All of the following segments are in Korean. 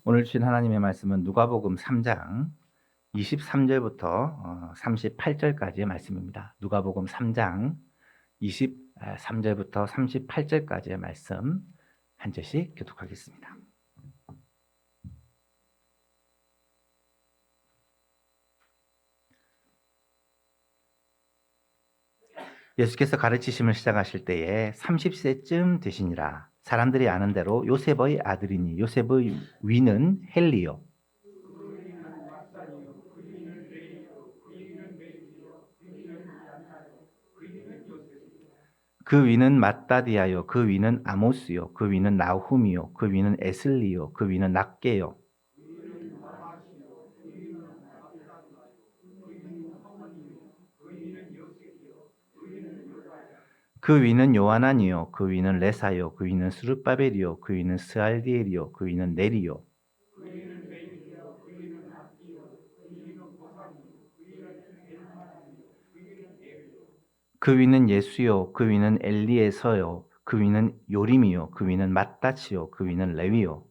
오늘 주신 하나님의 말씀은 누가복음 3장 23절부터 38절까지의 말씀입니다. 누가복음 3장 23절부터 38절까지의 말씀 한 절씩 교독하겠습니다. 예수께서 가르치심을 시작하실 때에 30세쯤 되시니라. 사람들이 아는 대로 요셉의 아들이니 요셉의 위는 헬리요 그 위는 맏다디아요 그 위는 아모스요 그 위는 나훔이요 그 위는 에슬리요 그 위는 낫게요 그 위는 요하나니요 그 위는 레사요 그 위는 스룹바벨이요 그 위는 스알디엘이요 그 위는 네리요 그 위는 예수요 그 위는 엘리에서요 그 위는 요림이요 그 위는 맏다치요 그 위는 레위요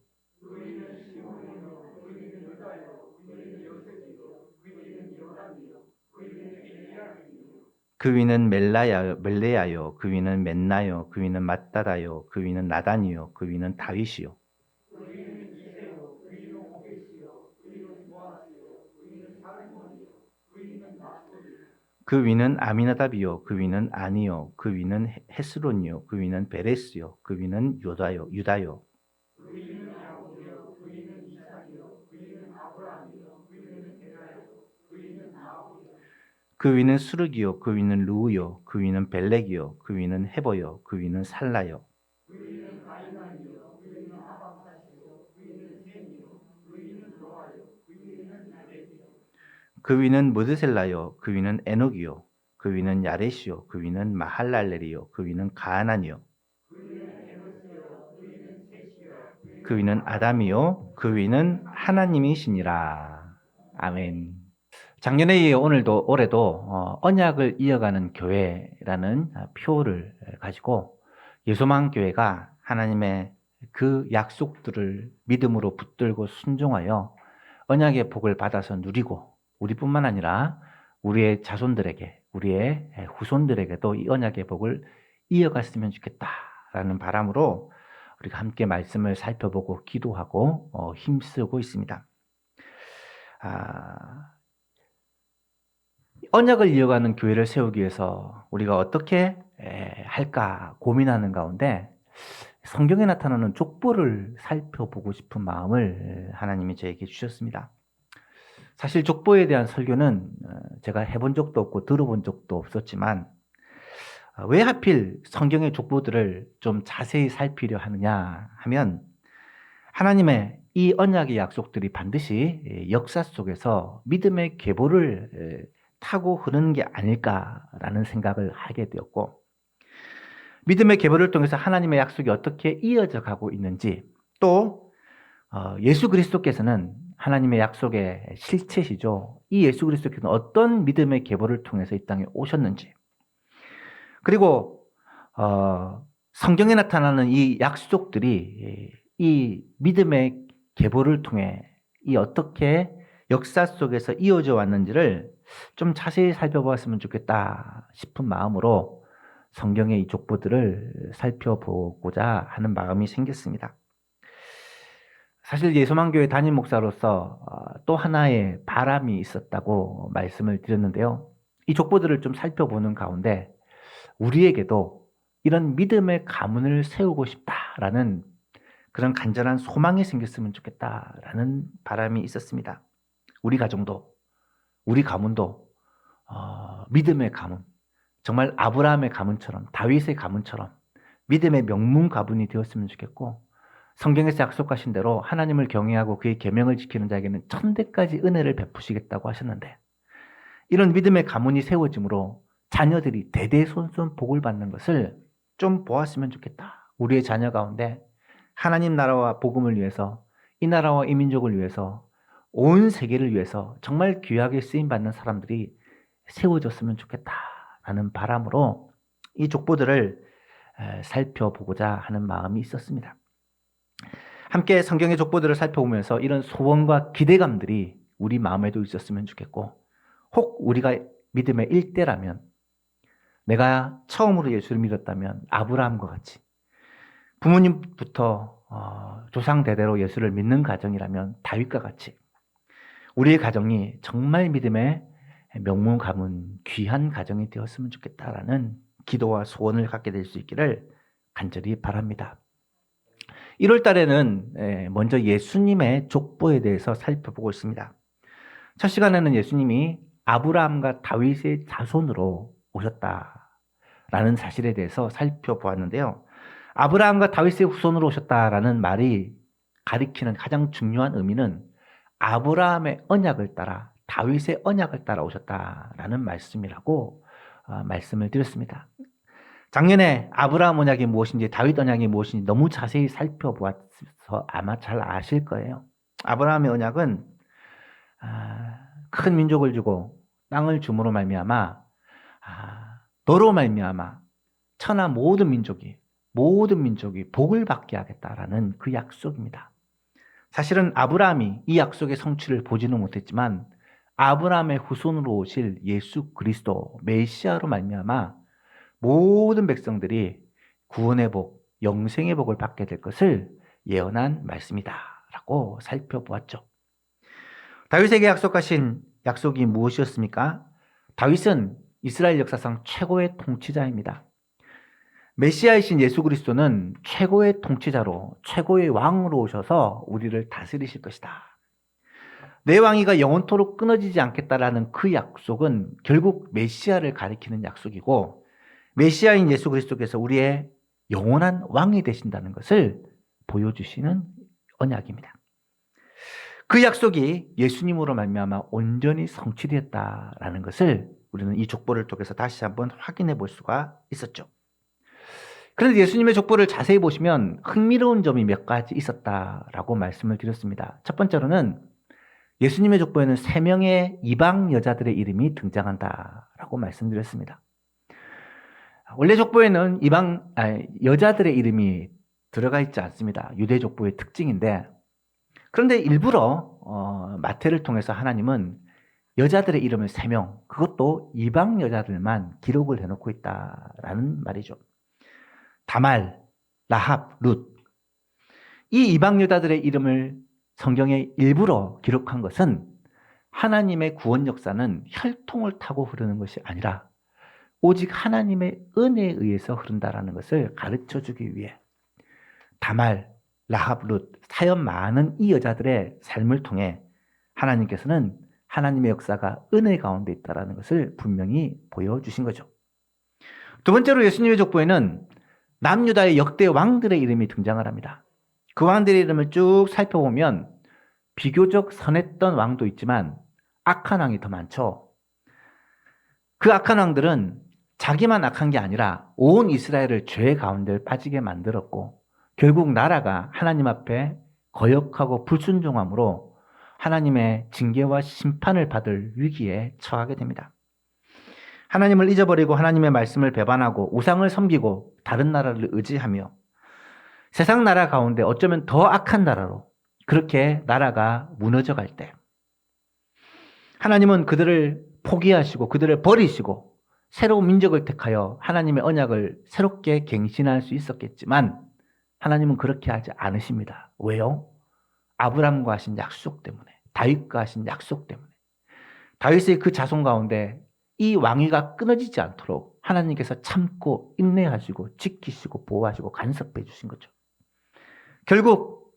그 위는 멜레야요 그 위는 멘나요 그 위는 맏다다요 그 위는 나단이요 그 위는 다윗이요 그 위는 아미나답이요 그 위는 아니요 그 위는 헤스론이요 그 위는 베레스요 그 위는 유다요 그 위는 수르기요 그 위는 루우요 그 위는 벨렉이요 그 위는 헤버요 그 위는 살라요 그 위는 무드셀라요 그 위는 에녹이요 그 위는 야렛이요 그 위는 마할랄렐이요 그 위는 가하난이요 그 위는 아담이요 그 위는 하나님이시니라. 아멘. 작년에 이어 올해도 언약을 이어가는 교회라는 표를 가지고 예소망 교회가 하나님의 그 약속들을 믿음으로 붙들고 순종하여 언약의 복을 받아서 누리고 우리뿐만 아니라 우리의 자손들에게 우리의 후손들에게도 이 언약의 복을 이어갔으면 좋겠다라는 바람으로 우리가 함께 말씀을 살펴보고 기도하고 힘쓰고 있습니다. 언약을 이어가는 교회를 세우기 위해서 우리가 어떻게 할까 고민하는 가운데 성경에 나타나는 족보를 살펴보고 싶은 마음을 하나님이 저에게 주셨습니다. 사실 족보에 대한 설교는 제가 해본 적도 없고 들어본 적도 없었지만 왜 하필 성경의 족보들을 좀 자세히 살피려 하느냐 하면 하나님의 이 언약의 약속들이 반드시 역사 속에서 믿음의 계보를 타고 흐르는 게 아닐까라는 생각을 하게 되었고 믿음의 계보를 통해서 하나님의 약속이 어떻게 이어져 가고 있는지 또 예수 그리스도께서는 하나님의 약속의 실체시죠. 이 예수 그리스도께서는 어떤 믿음의 계보를 통해서 이 땅에 오셨는지 그리고 성경에 나타나는 이 약속들이 이 믿음의 계보를 통해 이 어떻게 역사 속에서 이어져 왔는지를 좀 자세히 살펴보았으면 좋겠다 싶은 마음으로 성경의 이 족보들을 살펴보고자 하는 마음이 생겼습니다. 사실 예소망교회 담임 목사로서 또 하나의 바람이 있었다고 말씀을 드렸는데요. 이 족보들을 좀 살펴보는 가운데 우리에게도 이런 믿음의 가문을 세우고 싶다라는 그런 간절한 소망이 생겼으면 좋겠다라는 바람이 있었습니다. 우리 가정도, 우리 가문도 믿음의 가문, 정말 아브라함의 가문처럼 다윗의 가문처럼 믿음의 명문 가문이 되었으면 좋겠고 성경에서 약속하신 대로 하나님을 경외하고 그의 계명을 지키는 자에게는 천대까지 은혜를 베푸시겠다고 하셨는데 이런 믿음의 가문이 세워짐으로 자녀들이 대대손손 복을 받는 것을 좀 보았으면 좋겠다. 우리의 자녀 가운데 하나님 나라와 복음을 위해서 이 나라와 이 민족을 위해서 온 세계를 위해서 정말 귀하게 쓰임받는 사람들이 세워졌으면 좋겠다라는 바람으로 이 족보들을 살펴보고자 하는 마음이 있었습니다. 함께 성경의 족보들을 살펴보면서 이런 소원과 기대감들이 우리 마음에도 있었으면 좋겠고, 혹 우리가 믿음의 일대라면, 내가 처음으로 예수를 믿었다면 아브라함과 같이 부모님부터 조상 대대로 예수를 믿는 가정이라면 다윗과 같이 우리의 가정이 정말 믿음의 명문 가문 귀한 가정이 되었으면 좋겠다라는 기도와 소원을 갖게 될 수 있기를 간절히 바랍니다. 1월 달에는 먼저 예수님의 족보에 대해서 살펴보고 있습니다. 첫 시간에는 예수님이 아브라함과 다윗의 자손으로 오셨다라는 사실에 대해서 살펴보았는데요. 아브라함과 다윗의 후손으로 오셨다라는 말이 가리키는 가장 중요한 의미는 아브라함의 언약을 따라 다윗의 언약을 따라 오셨다라는 말씀이라고 말씀을 드렸습니다. 작년에 아브라함 언약이 무엇인지 다윗 언약이 무엇인지 너무 자세히 살펴보아서 아마 잘 아실 거예요. 아브라함의 언약은 큰 민족을 주고 땅을 줌으로 말미암아 너로 말미암아 천하 모든 민족이 복을 받게 하겠다라는 그 약속입니다. 사실은 아브라함이 이 약속의 성취를 보지는 못했지만 아브라함의 후손으로 오실 예수 그리스도 메시아로 말미암아 모든 백성들이 구원의 복, 영생의 복을 받게 될 것을 예언한 말씀이다라고 살펴보았죠. 다윗에게 약속하신 약속이 무엇이었습니까? 다윗은 이스라엘 역사상 최고의 통치자입니다. 메시아이신 예수 그리스도는 최고의 통치자로 최고의 왕으로 오셔서 우리를 다스리실 것이다. 내 왕위가 영원토록 끊어지지 않겠다라는 그 약속은 결국 메시아를 가리키는 약속이고 메시아인 예수 그리스도께서 우리의 영원한 왕이 되신다는 것을 보여주시는 언약입니다. 그 약속이 예수님으로 말미암아 온전히 성취되었다라는 것을 우리는 이 족보를 통해서 다시 한번 확인해 볼 수가 있었죠. 그런데 예수님의 족보를 자세히 보시면 흥미로운 점이 몇 가지 있었다라고 말씀을 드렸습니다. 첫 번째로는 예수님의 족보에는 3명의 이방 여자들의 이름이 등장한다라고 말씀드렸습니다. 원래 족보에는 여자들의 이름이 들어가 있지 않습니다. 유대 족보의 특징인데, 그런데 일부러 마태를 통해서 하나님은 여자들의 이름을 3명, 그것도 이방 여자들만 기록을 해놓고 있다라는 말이죠. 다말, 라합, 룻. 이 이방 여자들의 이름을 성경에 일부러 기록한 것은 하나님의 구원 역사는 혈통을 타고 흐르는 것이 아니라 오직 하나님의 은혜에 의해서 흐른다라는 것을 가르쳐 주기 위해 다말, 라합, 룻, 사연 많은 이 여자들의 삶을 통해 하나님께서는 하나님의 역사가 은혜 가운데 있다는 것을 분명히 보여주신 거죠. 두 번째로 예수님의 족보에는 남유다의 역대 왕들의 이름이 등장을 합니다. 그 왕들의 이름을 쭉 살펴보면 비교적 선했던 왕도 있지만 악한 왕이 더 많죠. 그 악한 왕들은 자기만 악한 게 아니라 온 이스라엘을 죄 가운데 빠지게 만들었고 결국 나라가 하나님 앞에 거역하고 불순종함으로 하나님의 징계와 심판을 받을 위기에 처하게 됩니다. 하나님을 잊어버리고 하나님의 말씀을 배반하고 우상을 섬기고 다른 나라를 의지하며 세상 나라 가운데 어쩌면 더 악한 나라로 그렇게 나라가 무너져 갈 때 하나님은 그들을 포기하시고 그들을 버리시고 새로운 민족을 택하여 하나님의 언약을 새롭게 갱신할 수 있었겠지만 하나님은 그렇게 하지 않으십니다. 왜요? 아브라함과 하신 약속 때문에, 다윗과 하신 약속 때문에, 다윗의 그 자손 가운데 이 왕위가 끊어지지 않도록 하나님께서 참고 인내하시고 지키시고 보호하시고 간섭해 주신 거죠. 결국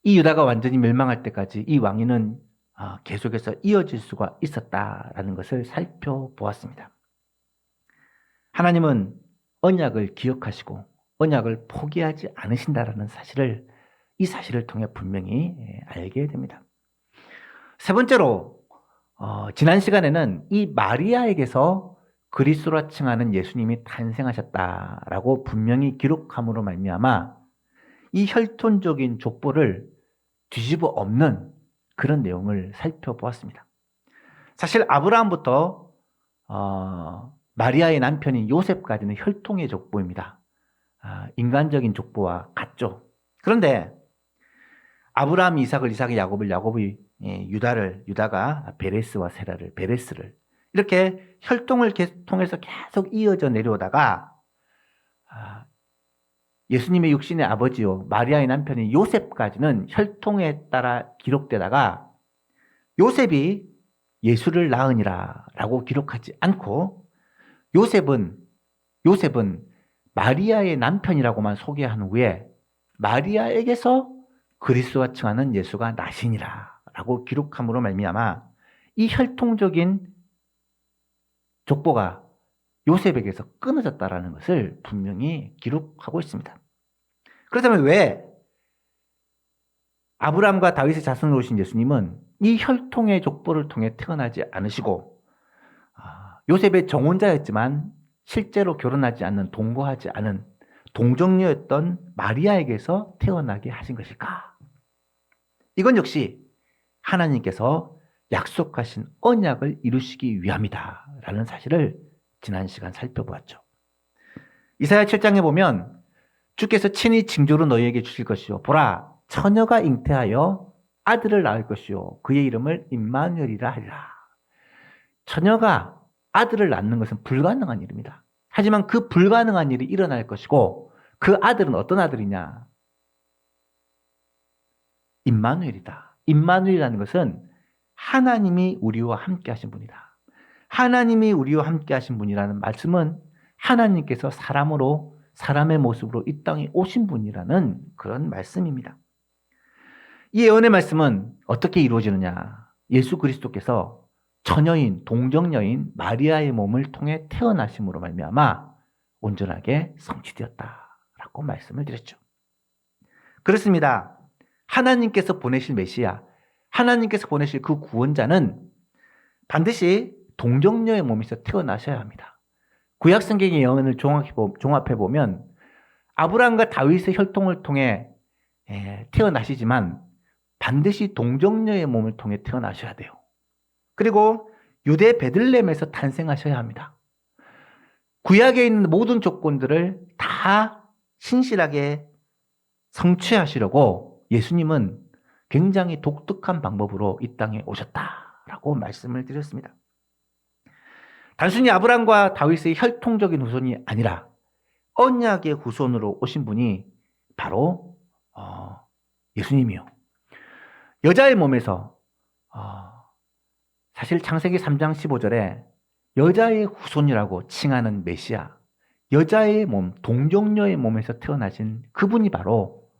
이 유다가 완전히 멸망할 때까지 이 왕위는 계속해서 이어질 수가 있었다라는 것을 살펴보았습니다. 하나님은 언약을 기억하시고 언약을 포기하지 않으신다라는 사실을 이 사실을 통해 분명히 알게 됩니다. 세 번째로 지난 시간에는 이 마리아에게서 그리스도라 칭하는 예수님이 탄생하셨다라고 분명히 기록함으로 말미암아 이 혈통적인 족보를 뒤집어 엎는 그런 내용을 살펴보았습니다. 사실 아브라함부터 마리아의 남편인 요셉까지는 혈통의 족보입니다. 인간적인 족보와 같죠. 그런데 아브라함이 이삭을, 이삭이 야곱을, 야곱이 유다가 베레스와 세라를, 베레스를 이렇게 혈통을 통해서 계속 이어져 내려오다가 예수님의 육신의 아버지요 마리아의 남편인 요셉까지는 혈통에 따라 기록되다가 요셉이 예수를 낳으니라 라고 기록하지 않고 요셉은 마리아의 남편이라고만 소개한 후에 마리아에게서 그리스도와 칭하는 예수가 나시니라 라고 기록함으로 말미암아 이 혈통적인 족보가 요셉에게서 끊어졌다라는 것을 분명히 기록하고 있습니다. 그렇다면 왜 아브라함과 다윗의 자손으로 오신 예수님은 이 혈통의 족보를 통해 태어나지 않으시고 요셉의 정혼자였지만 실제로 결혼하지 않는, 동거하지 않은 동정녀였던 마리아에게서 태어나게 하신 것일까? 이건 역시 하나님께서 약속하신 언약을 이루시기 위함이다 라는 사실을 지난 시간 살펴보았죠. 이사야 7장에 보면 주께서 친히 징조로 너희에게 주실 것이요 보라 처녀가 잉태하여 아들을 낳을 것이요 그의 이름을 임마누엘이라 하리라. 처녀가 아들을 낳는 것은 불가능한 일입니다. 하지만 그 불가능한 일이 일어날 것이고 그 아들은 어떤 아들이냐? 임마누엘이다. 임마누엘이라는 것은 하나님이 우리와 함께 하신 분이다. 하나님이 우리와 함께 하신 분이라는 말씀은 하나님께서 사람으로, 사람의 모습으로 이 땅에 오신 분이라는 그런 말씀입니다. 이 예언의 말씀은 어떻게 이루어지느냐? 예수 그리스도께서 처녀인, 동정녀인 마리아의 몸을 통해 태어나심으로 말미암아 온전하게 성취되었다라고 말씀을 드렸죠. 그렇습니다. 하나님께서 보내실 메시아, 하나님께서 보내실 그 구원자는 반드시 동정녀의 몸에서 태어나셔야 합니다. 구약 성경의 예언을 종합해 보면 아브라함과 다윗의 혈통을 통해 태어나시지만 반드시 동정녀의 몸을 통해 태어나셔야 돼요. 그리고 유대 베들레헴에서 탄생하셔야 합니다. 구약에 있는 모든 조건들을 다 신실하게 성취하시려고 예수님은 굉장히 독특한 방법으로 이 땅에 오셨다라고 말씀을 드렸습니다. 단순히 아브라함과 다윗의 혈통적인 후손이 아니라 언약의 후손으로 오신 분이 바로 예수님이요. 여자의 몸에서 사실 창세기 3장 15절에 여자의 후손이라고 칭하는 메시아, 여자의 몸, 동정녀의 몸에서 태어나신 그분이 바로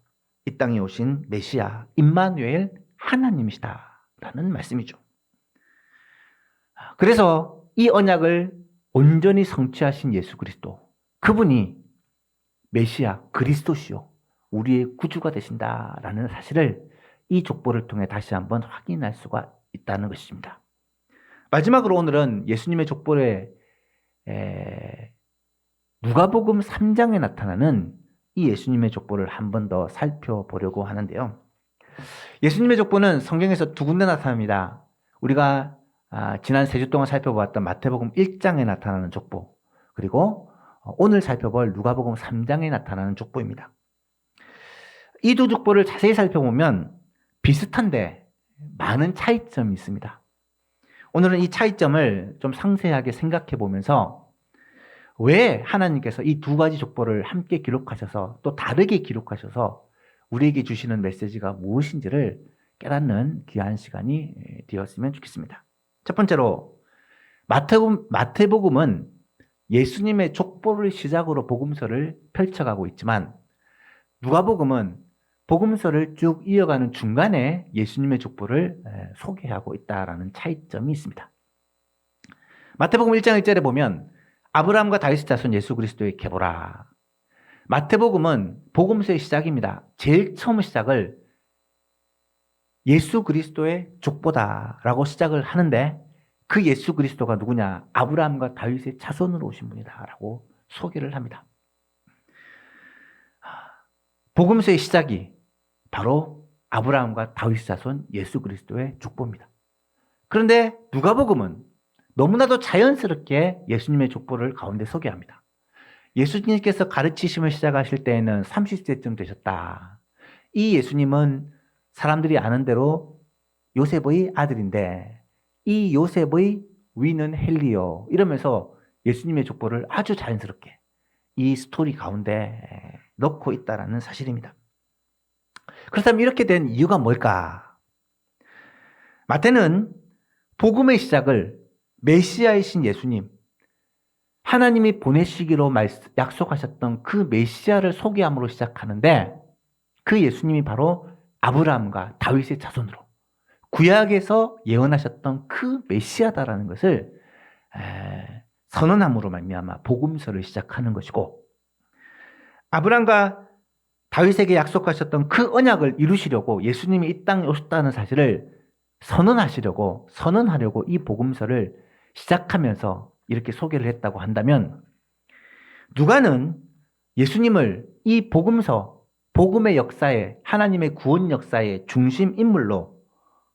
이 땅에 오신 메시아, 임마누엘 하나님이시다라는 말씀이죠. 그래서 이 언약을 온전히 성취하신 예수 그리스도, 그분이 메시아 그리스도시요 우리의 구주가 되신다라는 사실을 이 족보를 통해 다시 한번 확인할 수가 있다는 것입니다. 마지막으로 오늘은 예수님의 족보에 누가복음 3장에 나타나는 이 예수님의 족보를 한 번 더 살펴보려고 하는데요. 예수님의 족보는 성경에서 두 군데 나타납니다. 우리가 지난 3주 동안 살펴보았던 마태복음 1장에 나타나는 족보, 그리고 오늘 살펴볼 누가복음 3장에 나타나는 족보입니다. 이 두 족보를 자세히 살펴보면 비슷한데 많은 차이점이 있습니다. 오늘은 이 차이점을 좀 상세하게 생각해 보면서 왜 하나님께서 이 두 가지 족보를 함께 기록하셔서 또 다르게 기록하셔서 우리에게 주시는 메시지가 무엇인지를 깨닫는 귀한 시간이 되었으면 좋겠습니다. 첫 번째로 마태복음은 예수님의 족보를 시작으로 복음서를 펼쳐가고 있지만 누가복음은 복음서를 쭉 이어가는 중간에 예수님의 족보를 소개하고 있다라는 차이점이 있습니다. 마태복음 1장 1절에 보면 아브라함과 다윗의 자손 예수 그리스도의 계보라. 마태복음은 복음서의 시작입니다. 제일 처음 시작을 예수 그리스도의 족보다라고 시작을 하는데 그 예수 그리스도가 누구냐? 아브라함과 다윗의 자손으로 오신 분이다라고 소개를 합니다. 복음서의 시작이 바로 아브라함과 다윗 자손 예수 그리스도의 족보입니다. 그런데 누가복음은 너무나도 자연스럽게 예수님의 족보를 가운데 소개합니다. 예수님께서 가르치심을 시작하실 때에는 30세쯤 되셨다. 이 예수님은 사람들이 아는 대로 요셉의 아들인데 이 요셉의 위는 헬리요 이러면서 예수님의 족보를 아주 자연스럽게 이 스토리 가운데 넣고 있다는 사실입니다. 그렇다면 이렇게 된 이유가 뭘까? 마태는 복음의 시작을 메시아이신 예수님, 하나님이 보내시기로 약속하셨던 그 메시아를 소개함으로 시작하는데 그 예수님이 바로 아브라함과 다윗의 자손으로 구약에서 예언하셨던 그 메시아다라는 것을 선언함으로 말미암아 복음서를 시작하는 것이고, 아브라함과 다윗에게 약속하셨던 그 언약을 이루시려고 예수님이 이 땅에 오셨다는 사실을 선언하려고 이 복음서를 시작하면서 이렇게 소개를 했다고 한다면, 누가는 예수님을 이 복음서, 복음의 역사에, 하나님의 구원 역사의 중심 인물로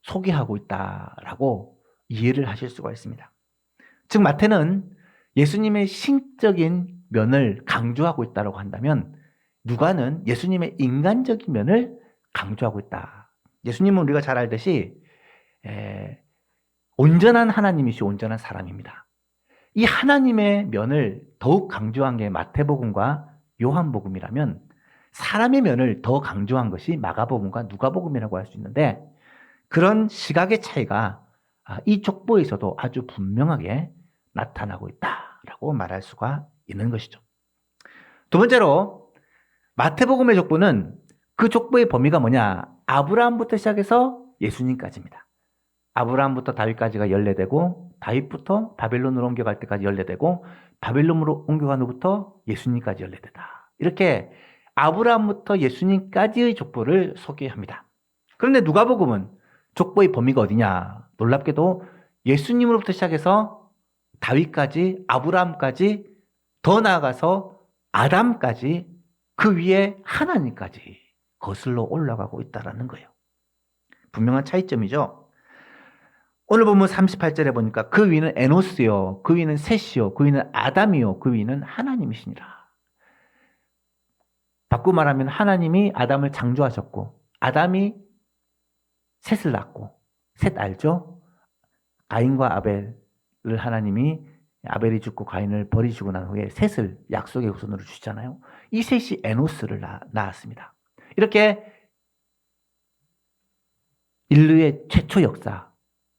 소개하고 있다라고 이해를 하실 수가 있습니다. 즉 마태는 예수님의 신적인 면을 강조하고 있다고 한다면, 누가는 예수님의 인간적인 면을 강조하고 있다. 예수님은 우리가 잘 알듯이 온전한 하나님이시 온전한 사람입니다. 이 하나님의 면을 더욱 강조한 게 마태복음과 요한복음이라면, 사람의 면을 더 강조한 것이 마가복음과 누가복음이라고 할 수 있는데, 그런 시각의 차이가 이 족보에서도 아주 분명하게 나타나고 있다라고 말할 수가 있는 것이죠. 두 번째로 마태복음의 족보는 그 족보의 범위가 뭐냐? 아브라함부터 시작해서 예수님까지입니다. 아브라함부터 다윗까지가 14대고, 다윗부터 바벨론으로 옮겨갈 때까지 14대고, 바벨론으로 옮겨간 후부터 예수님까지 14대다. 이렇게 아브라함부터 예수님까지의 족보를 소개합니다. 그런데 누가복음은 족보의 범위가 어디냐? 놀랍게도 예수님으로부터 시작해서 다윗까지, 아브라함까지, 더 나아가서 아담까지, 그 위에 하나님까지 거슬러 올라가고 있다는 거예요. 분명한 차이점이죠. 오늘 보면 38절에 보니까 그 위는 에노스요, 그 위는 셋이요, 그 위는 아담이요, 그 위는 하나님이시니라. 바꾸고 말하면 하나님이 아담을 창조하셨고, 아담이 셋을 낳고, 셋 알죠? 가인과 아벨을 하나님이, 아벨이 죽고 가인을 버리시고 난 후에 셋을 약속의 후손으로 주시잖아요. 이 셋이 에노스를 낳았습니다. 이렇게 인류의 최초 역사,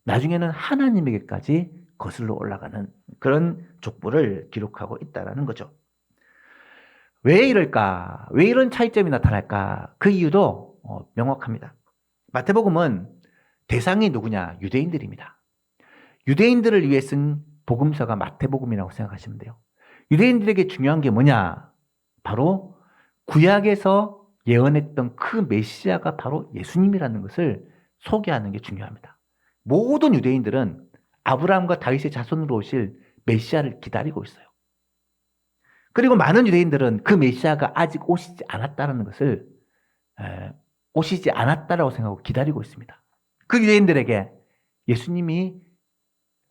나중에는 하나님에게까지 거슬러 올라가는 그런 족보를 기록하고 있다는 거죠. 왜 이럴까? 왜 이런 차이점이 나타날까? 그 이유도 명확합니다. 마태복음은 대상이 누구냐? 유대인들입니다. 유대인들을 위해 쓴 복음서가 마태복음이라고 생각하시면 돼요. 유대인들에게 중요한 게 뭐냐? 바로 구약에서 예언했던 그 메시아가 바로 예수님이라는 것을 소개하는 게 중요합니다. 모든 유대인들은 아브라함과 다윗의 자손으로 오실 메시아를 기다리고 있어요. 그리고 많은 유대인들은 그 메시아가 아직 오시지 않았다는 것을 오시지 않았다라고 생각하고 기다리고 있습니다. 그 유대인들에게 예수님이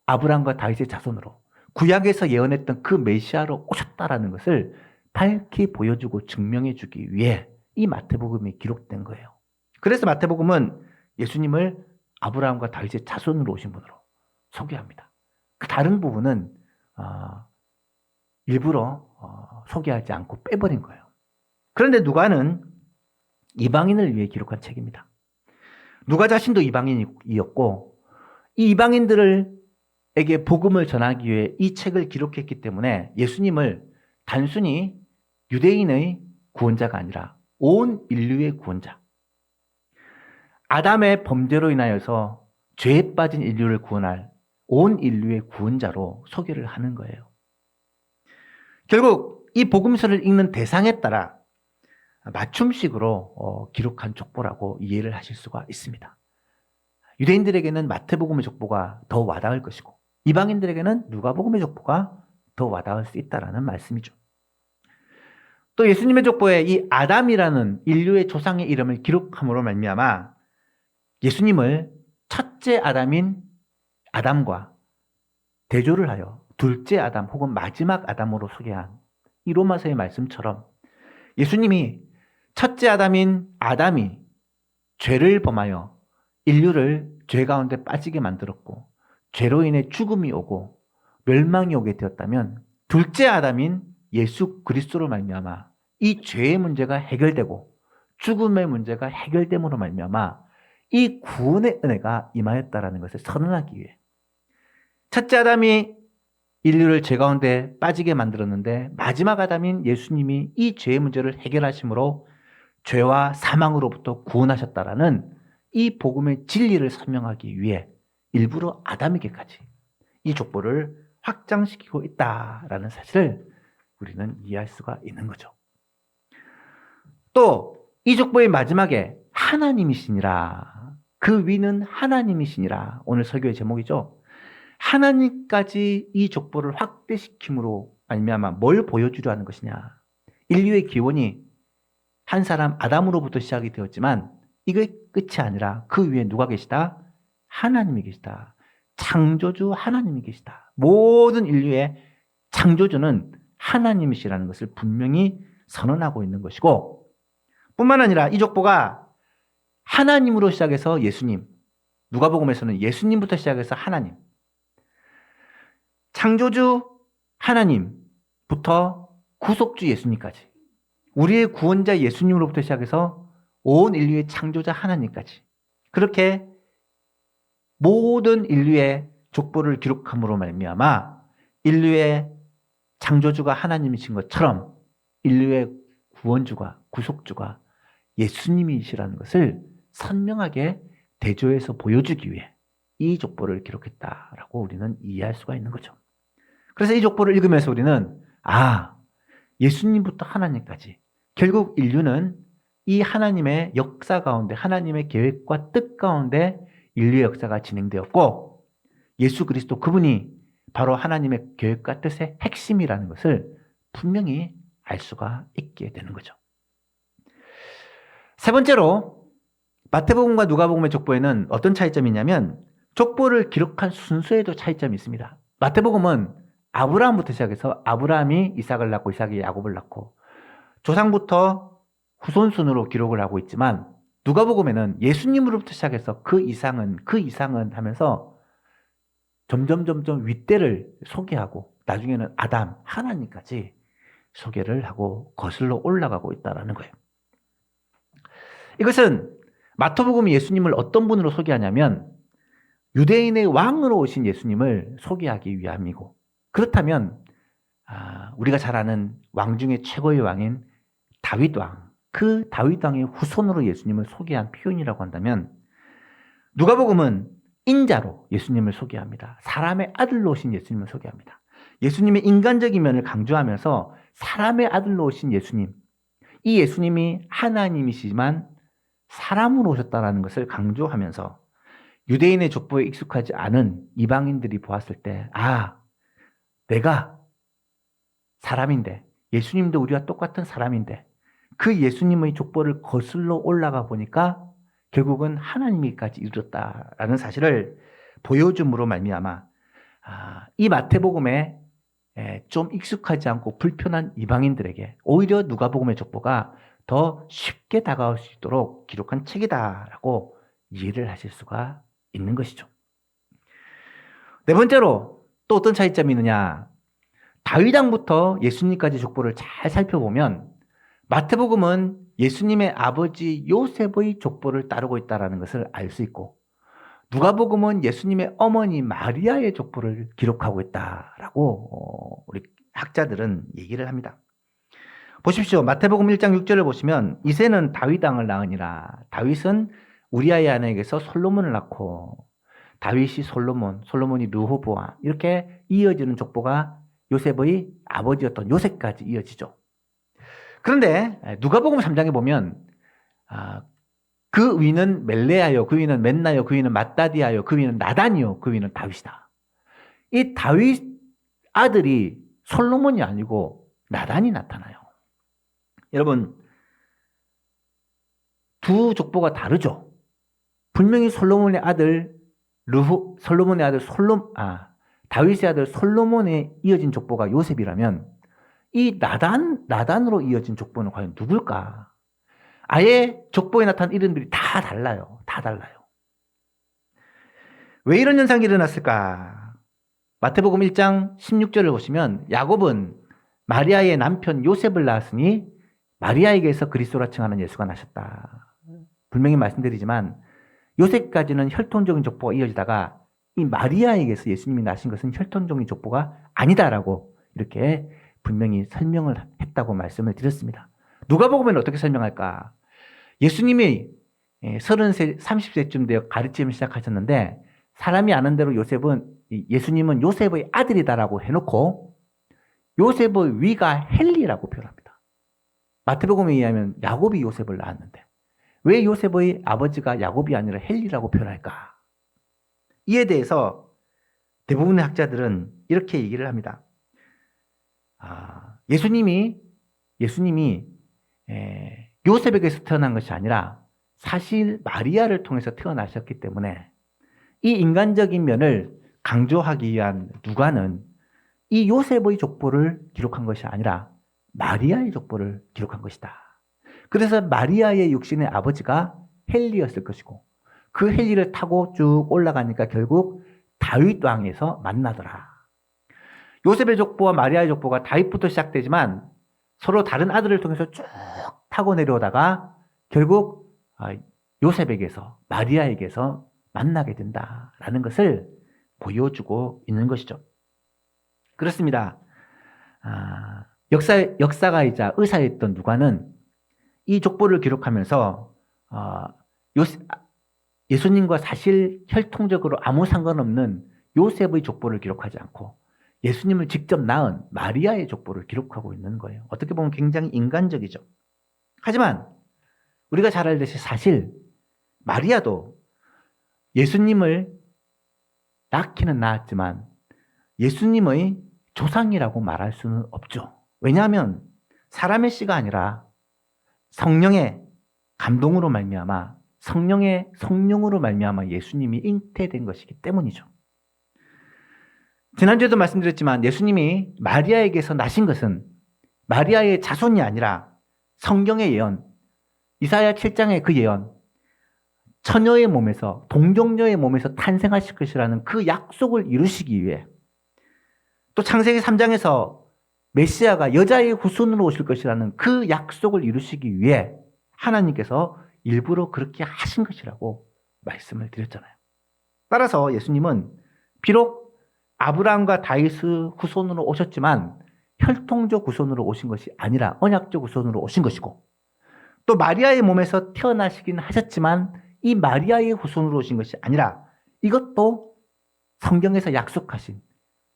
아브라함과 다윗의 자손으로 구약에서 예언했던 그 메시아로 오셨다라는 것을 밝히 보여주고 증명해주기 위해 이 마태복음이 기록된 거예요. 그래서 마태복음은 예수님을 아브라함과 다윗의 자손으로 오신 분으로 소개합니다. 그 다른 부분은 일부러 소개하지 않고 빼버린 거예요. 그런데 누가는 이방인을 위해 기록한 책입니다. 누가 자신도 이방인이었고 이 이방인들에게 복음을 전하기 위해 이 책을 기록했기 때문에 예수님을 단순히 유대인의 구원자가 아니라 온 인류의 구원자, 아담의 범죄로 인하여서 죄에 빠진 인류를 구원할 온 인류의 구원자로 소개를 하는 거예요. 결국 이 복음서를 읽는 대상에 따라 맞춤식으로 기록한 족보라고 이해를 하실 수가 있습니다. 유대인들에게는 마태복음의 족보가 더 와닿을 것이고 이방인들에게는 누가복음의 족보가 더 와닿을 수 있다는 말씀이죠. 또 예수님의 족보에 이 아담이라는 인류의 조상의 이름을 기록함으로 말미암아 예수님을 첫째 아담인 아담과 대조를 하여 둘째 아담 혹은 마지막 아담으로 소개한 이 로마서의 말씀처럼 예수님이 첫째 아담인 아담이 죄를 범하여 인류를 죄 가운데 빠지게 만들었고 죄로 인해 죽음이 오고 멸망이 오게 되었다면 둘째 아담인 예수 그리스도로 말미암아 이 죄의 문제가 해결되고 죽음의 문제가 해결됨으로 말미암아 이 구원의 은혜가 임하였다라는 것을 선언하기 위해 첫째 아담이 인류를 죄 가운데 빠지게 만들었는데 마지막 아담인 예수님이 이 죄의 문제를 해결하심으로 죄와 사망으로부터 구원하셨다라는 이 복음의 진리를 설명하기 위해 일부러 아담에게까지 이 족보를 확장시키고 있다라는 사실을 우리는 이해할 수가 있는 거죠. 또 이 족보의 마지막에 하나님이시니라, 그 위는 하나님이시니라, 오늘 설교의 제목이죠. 하나님까지 이 족보를 확대시킴으로 말미암아 뭘 보여주려 하는 것이냐. 인류의 기원이 한 사람 아담으로부터 시작이 되었지만 이게 끝이 아니라 그 위에 누가 계시다? 하나님이 계시다. 창조주 하나님이 계시다. 모든 인류의 창조주는 하나님이시라는 것을 분명히 선언하고 있는 것이고, 뿐만 아니라 이 족보가 하나님으로 시작해서 예수님, 누가복음에서는 예수님부터 시작해서 하나님, 창조주 하나님부터 구속주 예수님까지, 우리의 구원자 예수님으로부터 시작해서 온 인류의 창조자 하나님까지, 그렇게 모든 인류의 족보를 기록함으로 말미암아 인류의 창조주가 하나님이신 것처럼 인류의 구원주가 구속주가 예수님이시라는 것을 선명하게 대조해서 보여주기 위해 이 족보를 기록했다라고 우리는 이해할 수가 있는 거죠. 그래서 이 족보를 읽으면서 우리는 예수님부터 하나님까지 결국 인류는 이 하나님의 역사 가운데, 하나님의 계획과 뜻 가운데 인류의 역사가 진행되었고, 예수 그리스도 그분이 바로 하나님의 계획과 뜻의 핵심이라는 것을 분명히 알 수가 있게 되는 거죠. 세 번째로 마태복음과 누가복음의 족보에는 어떤 차이점이 있냐면 족보를 기록한 순서에도 차이점이 있습니다. 마태복음은 아브라함부터 시작해서 아브라함이 이삭을 낳고 이삭이 야곱을 낳고 조상부터 후손순으로 기록을 하고 있지만, 누가복음에는 예수님으로부터 시작해서 그 이상은 하면서 점점 윗대를 소개하고 나중에는 아담, 하나님까지 소개를 하고 거슬러 올라가고 있다는 거예요. 이것은 마태복음이 예수님을 어떤 분으로 소개하냐면 유대인의 왕으로 오신 예수님을 소개하기 위함이고, 그렇다면 우리가 잘 아는 왕 중에 최고의 왕인 다윗 왕, 그 다윗 왕의 후손으로 예수님을 소개한 표현이라고 한다면, 누가복음은 인자로 예수님을 소개합니다. 사람의 아들로 오신 예수님을 소개합니다. 예수님의 인간적인 면을 강조하면서 사람의 아들로 오신 예수님, 이 예수님이 하나님이시지만 사람으로 오셨다는 것을 강조하면서 유대인의 족보에 익숙하지 않은 이방인들이 보았을 때, 내가 사람인데, 예수님도 우리와 똑같은 사람인데 그 예수님의 족보를 거슬러 올라가 보니까 결국은 하나님이까지 이르렀다라는 사실을 보여줌으로 말미암아 이 마태복음에 좀 익숙하지 않고 불편한 이방인들에게 오히려 누가복음의 족보가 더 쉽게 다가올 수 있도록 기록한 책이다라고 이해를 하실 수가 있는 것이죠. 네 번째로 또 어떤 차이점이 있느냐, 다윗 왕부터 예수님까지 족보를 잘 살펴보면 마태복음은 예수님의 아버지 요셉의 족보를 따르고 있다는 것을 알 수 있고, 누가복음은 예수님의 어머니 마리아의 족보를 기록하고 있다라고 우리 학자들은 얘기를 합니다. 보십시오. 마태복음 1장 6절을 보시면 이새는 다윗 왕을 낳으니라. 다윗은 우리아의 아내에게서 솔로몬을 낳고 다윗이 솔로몬이 르호보암, 이렇게 이어지는 족보가 요셉의 아버지였던 요셉까지 이어지죠. 그런데 누가복음 3장에 보면 그 위는 멜레아요, 그 위는 맨나요, 그 위는 마따디아요, 그 위는 나단이요, 그 위는 다윗이다. 이 다윗 아들이 솔로몬이 아니고 나단이 나타나요. 여러분, 두 족보가 다르죠. 분명히 다윗의 아들 솔로몬에 이어진 족보가 요셉이라면 이 나단으로 이어진 족보는 과연 누굴까? 아예 족보에 나타난 이름들이 다 달라요. 다 달라요. 왜 이런 현상이 일어났을까? 마태복음 1장 16절을 보시면 야곱은 마리아의 남편 요셉을 낳았으니 마리아에게서 그리스도라 칭하는 예수가 나셨다. 분명히 말씀드리지만 요셉까지는 혈통적인 족보가 이어지다가 이 마리아에게서 예수님이 나신 것은 혈통적인 족보가 아니다라고 이렇게 분명히 설명을 했다고 말씀을 드렸습니다. 누가복음에는 어떻게 설명할까? 예수님이 30세, 30세쯤 되어 가르침을 시작하셨는데 사람이 아는 대로 예수님은 요셉의 아들이다라고 해놓고 요셉의 위가 헬리라고 표현합니다. 마태복음에 의하면 야곱이 요셉을 낳았는데 왜 요셉의 아버지가 야곱이 아니라 헬리라고 표현할까? 이에 대해서 대부분의 학자들은 이렇게 얘기를 합니다. 예수님이 요셉에게서 태어난 것이 아니라 사실 마리아를 통해서 태어나셨기 때문에 이 인간적인 면을 강조하기 위한 누가는 이 요셉의 족보를 기록한 것이 아니라 마리아의 족보를 기록한 것이다. 그래서 마리아의 육신의 아버지가 헬리였을 것이고 그 헬리를 타고 쭉 올라가니까 결국 다윗 왕에서 만나더라. 요셉의 족보와 마리아의 족보가 다윗부터 시작되지만 서로 다른 아들을 통해서 쭉 타고 내려오다가 결국 요셉에게서 마리아에게서 만나게 된다라는 것을 보여주고 있는 것이죠. 그렇습니다. 역사가이자 의사였던 누가는 이 족보를 기록하면서 예수님과 사실 혈통적으로 아무 상관없는 요셉의 족보를 기록하지 않고 예수님을 직접 낳은 마리아의 족보를 기록하고 있는 거예요. 어떻게 보면 굉장히 인간적이죠. 하지만 우리가 잘 알듯이 사실 마리아도 예수님을 낳기는 낳았지만 예수님의 조상이라고 말할 수는 없죠. 왜냐하면 사람의 씨가 아니라 성령의 감동으로 말미암아 성령의 성령으로 말미암아 예수님이 잉태된 것이기 때문이죠. 지난주에도 말씀드렸지만 예수님이 마리아에게서 나신 것은 마리아의 자손이 아니라 성경의 예언, 이사야 7장의 그 예언, 처녀의 몸에서 동정녀의 몸에서 탄생하실 것이라는 그 약속을 이루시기 위해 또 창세기 3장에서 메시아가 여자의 후손으로 오실 것이라는 그 약속을 이루시기 위해 하나님께서 일부러 그렇게 하신 것이라고 말씀을 드렸잖아요. 따라서 예수님은 비록 아브라함과 다윗의 후손으로 오셨지만 혈통적 후손으로 오신 것이 아니라 언약적 후손으로 오신 것이고 또 마리아의 몸에서 태어나시긴 하셨지만 이 마리아의 후손으로 오신 것이 아니라 이것도 성경에서 약속하신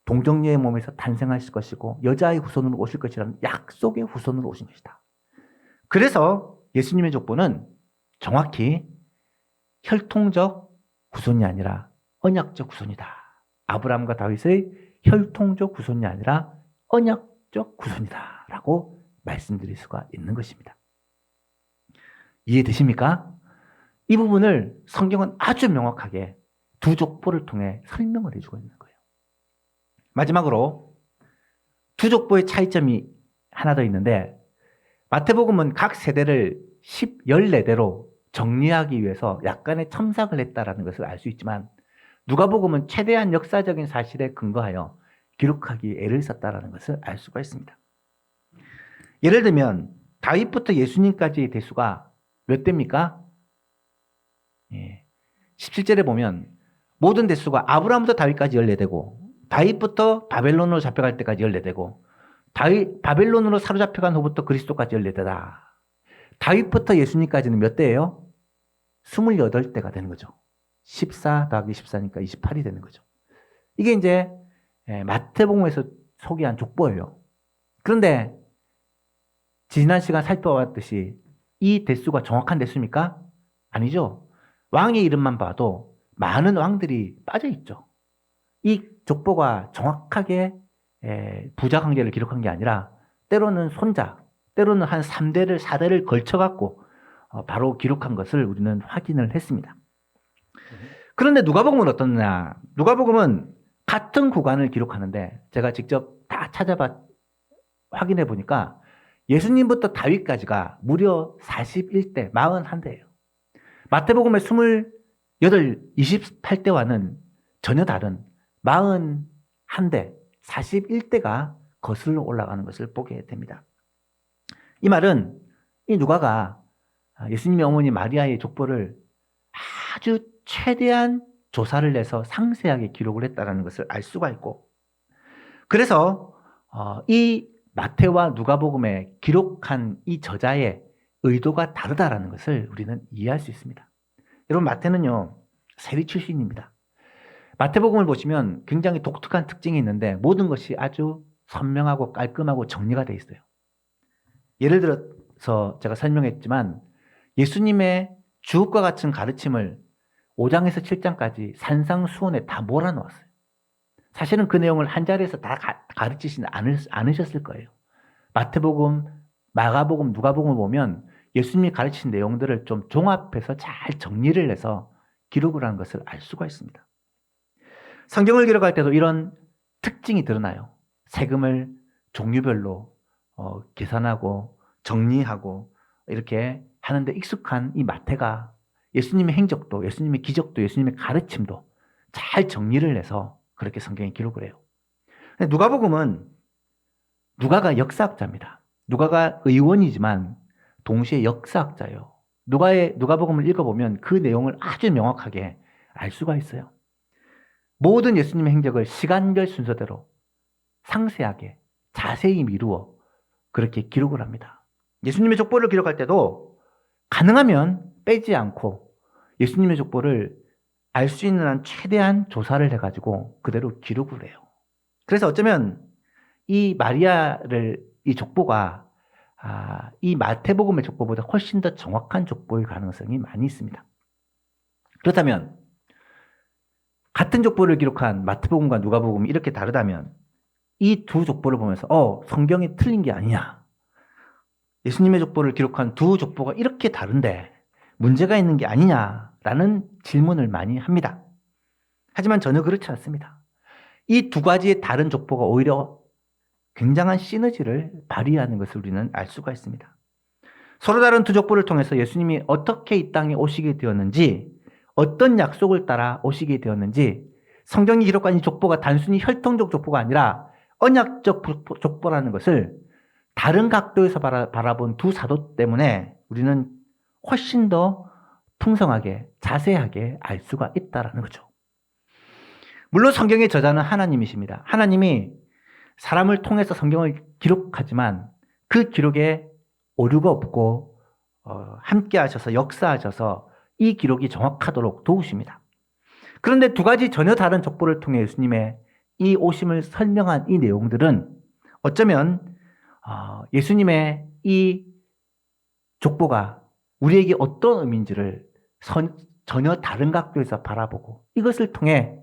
동정녀의 몸에서 탄생하실 것이고 여자의 후손으로 오실 것이라는 약속의 후손으로 오신 것이다. 그래서 예수님의 족보는 정확히 혈통적 후손이 아니라 언약적 후손이다. 아브라함과 다윗의 혈통적 후손이 아니라 언약적 후손이다 라고 말씀드릴 수가 있는 것입니다. 이해되십니까? 이 부분을 성경은 아주 명확하게 두 족보를 통해 설명을 해주고 있는 거예요. 마지막으로 두 족보의 차이점이 하나 더 있는데 마태복음은 각 세대를 14대로 정리하기 위해서 약간의 첨삭을 했다라는 것을 알 수 있지만 누가복음은 최대한 역사적인 사실에 근거하여 기록하기에 애를 썼다라는 것을 알 수가 있습니다. 예를 들면 다윗부터 예수님까지의 대수가 몇 대입니까? 17절에 보면 모든 대수가 아브라함부터 다윗까지 14대고 다윗부터 바벨론으로 잡혀갈 때까지 14대고 바벨론으로 사로잡혀간 후부터 그리스도까지 14대다. 다윗부터 예수님까지는 몇 대예요? 28대가 되는 거죠. 14 더하기 14니까 28이 되는 거죠. 이게 이제 마태복음에서 소개한 족보예요. 그런데 지난 시간 살펴봤듯이 이 대수가 정확한 대수입니까? 아니죠. 왕의 이름만 봐도 많은 왕들이 빠져 있죠. 이 족보가 정확하게 부자 관계를 기록한 게 아니라 때로는 손자, 때로는 한 3대를 4대를 걸쳐갖고 바로 기록한 것을 우리는 확인을 했습니다. 그런데 누가복음은 어떻냐? 누가복음은 같은 구간을 기록하는데 제가 직접 다 찾아봐 확인해 보니까 예수님부터 다윗까지가 무려 41대, 41대예요. 마태복음의 28, 28대와는 전혀 다른 41대, 41대가 거슬러 올라가는 것을 보게 됩니다. 이 말은 이 누가가 예수님의 어머니 마리아의 족보를 아주 최대한 조사를 내서 상세하게 기록을 했다는 것을 알 수가 있고, 그래서 이 마태와 누가복음에 기록한 이 저자의 의도가 다르다라는 것을 우리는 이해할 수 있습니다. 여러분, 마태는요, 세리 출신입니다. 마태복음을 보시면 굉장히 독특한 특징이 있는데 모든 것이 아주 선명하고 깔끔하고 정리가 되어 있어요. 예를 들어서 제가 설명했지만 예수님의 주옥과 같은 가르침을 5장에서 7장까지 산상수훈에 다 몰아넣었어요. 사실은 그 내용을 한 자리에서 다 가르치지는 않으셨을 거예요. 마태복음, 마가복음, 누가복음을 보면 예수님이 가르친 내용들을 좀 종합해서 잘 정리를 해서 기록을 한 것을 알 수가 있습니다. 성경을 기록할 때도 이런 특징이 드러나요. 세금을 종류별로 계산하고 정리하고 이렇게 하는데 익숙한 이 마태가 예수님의 행적도, 예수님의 기적도, 예수님의 가르침도 잘 정리를 해서 그렇게 성경에 기록을 해요. 누가복음은 누가가 역사학자입니다. 누가가 의원이지만 동시에 역사학자예요. 누가복음을 읽어보면 그 내용을 아주 명확하게 알 수가 있어요. 모든 예수님의 행적을 시간별 순서대로 상세하게 자세히 미루어 그렇게 기록을 합니다. 예수님의 족보를 기록할 때도 가능하면 빼지 않고 예수님의 족보를 알 수 있는 한 최대한 조사를 해가지고 그대로 기록을 해요. 그래서 어쩌면 이 이 족보가 이 마태복음의 족보보다 훨씬 더 정확한 족보일 가능성이 많이 있습니다. 그렇다면 같은 족보를 기록한 마태복음과 누가복음이 이렇게 다르다면 이 두 족보를 보면서 성경이 틀린 게 아니냐, 예수님의 족보를 기록한 두 족보가 이렇게 다른데 문제가 있는 게 아니냐라는 질문을 많이 합니다. 하지만 전혀 그렇지 않습니다. 이 두 가지의 다른 족보가 오히려 굉장한 시너지를 발휘하는 것을 우리는 알 수가 있습니다. 서로 다른 두 족보를 통해서 예수님이 어떻게 이 땅에 오시게 되었는지, 어떤 약속을 따라 오시게 되었는지, 성경이 기록한 이 족보가 단순히 혈통적 족보가 아니라 언약적 족보라는 것을 다른 각도에서 바라본 두 사도 때문에 우리는 훨씬 더 풍성하게 자세하게 알 수가 있다는 거죠. 물론 성경의 저자는 하나님이십니다. 하나님이 사람을 통해서 성경을 기록하지만 그 기록에 오류가 없고 함께 하셔서 역사하셔서 이 기록이 정확하도록 도우십니다. 그런데 두 가지 전혀 다른 족보를 통해 예수님의 이 오심을 설명한 이 내용들은 어쩌면 예수님의 이 족보가 우리에게 어떤 의미인지를 전혀 다른 각도에서 바라보고 이것을 통해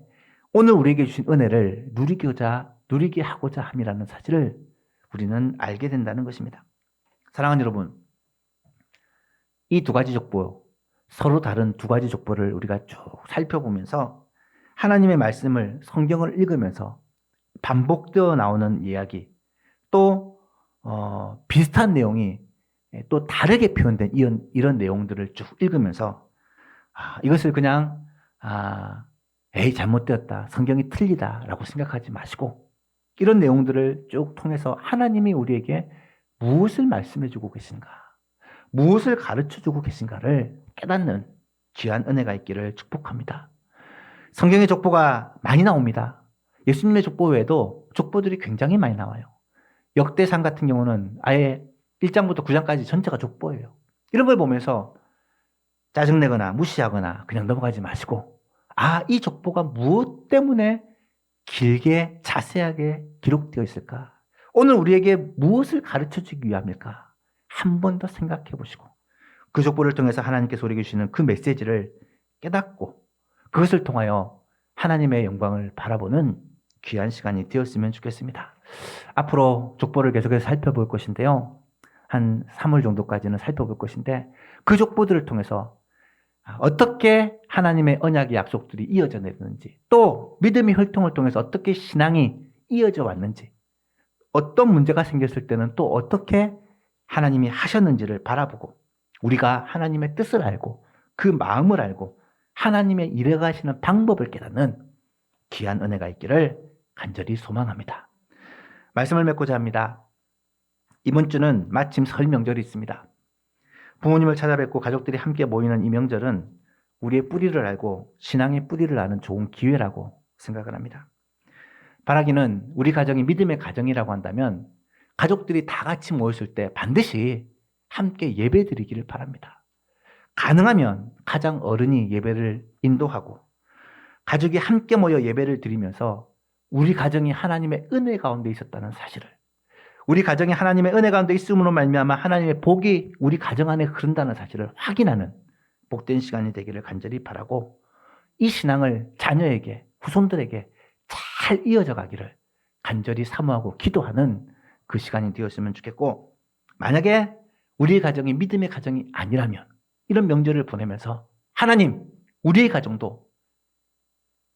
오늘 우리에게 주신 은혜를 누리게 하고자 함이라는 사실을 우리는 알게 된다는 것입니다. 사랑하는 여러분, 이 두 가지 족보, 서로 다른 두 가지 족보를 우리가 쭉 살펴보면서 하나님의 말씀을, 성경을 읽으면서 반복되어 나오는 이야기, 또 비슷한 내용이 또 다르게 표현된 이런 내용들을 쭉 읽으면서 이것을 그냥 잘못되었다, 성경이 틀리다 라고 생각하지 마시고 이런 내용들을 쭉 통해서 하나님이 우리에게 무엇을 말씀해 주고 계신가, 무엇을 가르쳐 주고 계신가를 깨닫는 귀한 은혜가 있기를 축복합니다. 성경의 족보가 많이 나옵니다. 예수님의 족보 외에도 족보들이 굉장히 많이 나와요. 역대상 같은 경우는 아예 1장부터 9장까지 전체가 족보예요. 이런 걸 보면서 짜증내거나 무시하거나 그냥 넘어가지 마시고 이 족보가 무엇 때문에 길게 자세하게 기록되어 있을까? 오늘 우리에게 무엇을 가르쳐주기 위함일까? 한 번 더 생각해 보시고 그 족보를 통해서 하나님께서 우리에게 주시는 그 메시지를 깨닫고 그것을 통하여 하나님의 영광을 바라보는 귀한 시간이 되었으면 좋겠습니다. 앞으로 족보를 계속해서 살펴볼 것인데요. 한 3월 정도까지는 살펴볼 것인데 그 족보들을 통해서 어떻게 하나님의 언약의 약속들이 이어져 내렸는지, 또 믿음의 혈통을 통해서 어떻게 신앙이 이어져 왔는지, 어떤 문제가 생겼을 때는 또 어떻게 하나님이 하셨는지를 바라보고 우리가 하나님의 뜻을 알고 그 마음을 알고 하나님의 일해가시는 방법을 깨닫는 귀한 은혜가 있기를 간절히 소망합니다. 말씀을 맺고자 합니다. 이번 주는 마침 설 명절이 있습니다. 부모님을 찾아뵙고 가족들이 함께 모이는 이 명절은 우리의 뿌리를 알고 신앙의 뿌리를 아는 좋은 기회라고 생각을 합니다. 바라기는 우리 가정이 믿음의 가정이라고 한다면 가족들이 다 같이 모였을 때 반드시 함께 예배 드리기를 바랍니다. 가능하면 가장 어른이 예배를 인도하고 가족이 함께 모여 예배를 드리면서 우리 가정이 하나님의 은혜 가운데 있었다는 사실을, 우리 가정이 하나님의 은혜 가운데 있음으로 말미암아 하나님의 복이 우리 가정 안에 흐른다는 사실을 확인하는 복된 시간이 되기를 간절히 바라고 이 신앙을 자녀에게, 후손들에게 잘 이어져 가기를 간절히 사모하고 기도하는 그 시간이 되었으면 좋겠고, 만약에 우리의 가정이 믿음의 가정이 아니라면 이런 명절을 보내면서 하나님, 우리의 가정도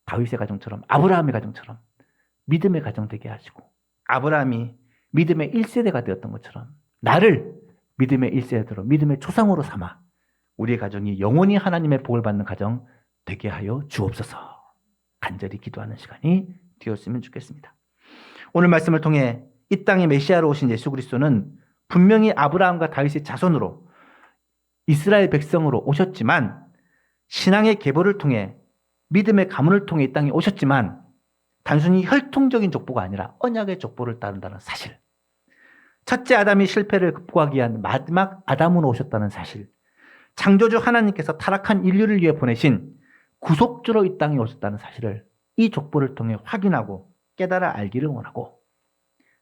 다윗의 가정처럼, 아브라함의 가정처럼 믿음의 가정 되게 하시고, 아브라함이 믿음의 1세대가 되었던 것처럼 나를 믿음의 1세대로, 믿음의 초상으로 삼아 우리의 가정이 영원히 하나님의 복을 받는 가정 되게 하여 주옵소서. 간절히 기도하는 시간이 되었으면 좋겠습니다. 오늘 말씀을 통해 이 땅에 메시아로 오신 예수 그리스도는 분명히 아브라함과 다윗의 자손으로 이스라엘 백성으로 오셨지만, 신앙의 계보를 통해 믿음의 가문을 통해 이 땅에 오셨지만 단순히 혈통적인 족보가 아니라 언약의 족보를 따른다는 사실, 첫째 아담이 실패를 극복하기 위한 마지막 아담으로 오셨다는 사실, 창조주 하나님께서 타락한 인류를 위해 보내신 구속주로 이 땅에 오셨다는 사실을 이 족보를 통해 확인하고 깨달아 알기를 원하고,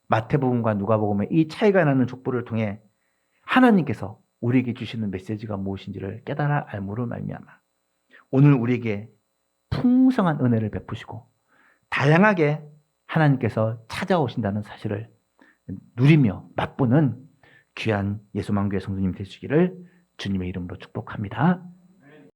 마태복음과 누가복음의 이 차이가 나는 족보를 통해 하나님께서 우리에게 주시는 메시지가 무엇인지를 깨달아 알므로 말미암아 오늘 우리에게 풍성한 은혜를 베푸시고 다양하게 하나님께서 찾아오신다는 사실을 누리며 맛보는 귀한 예수만교회 성도님 되시기를 주님의 이름으로 축복합니다.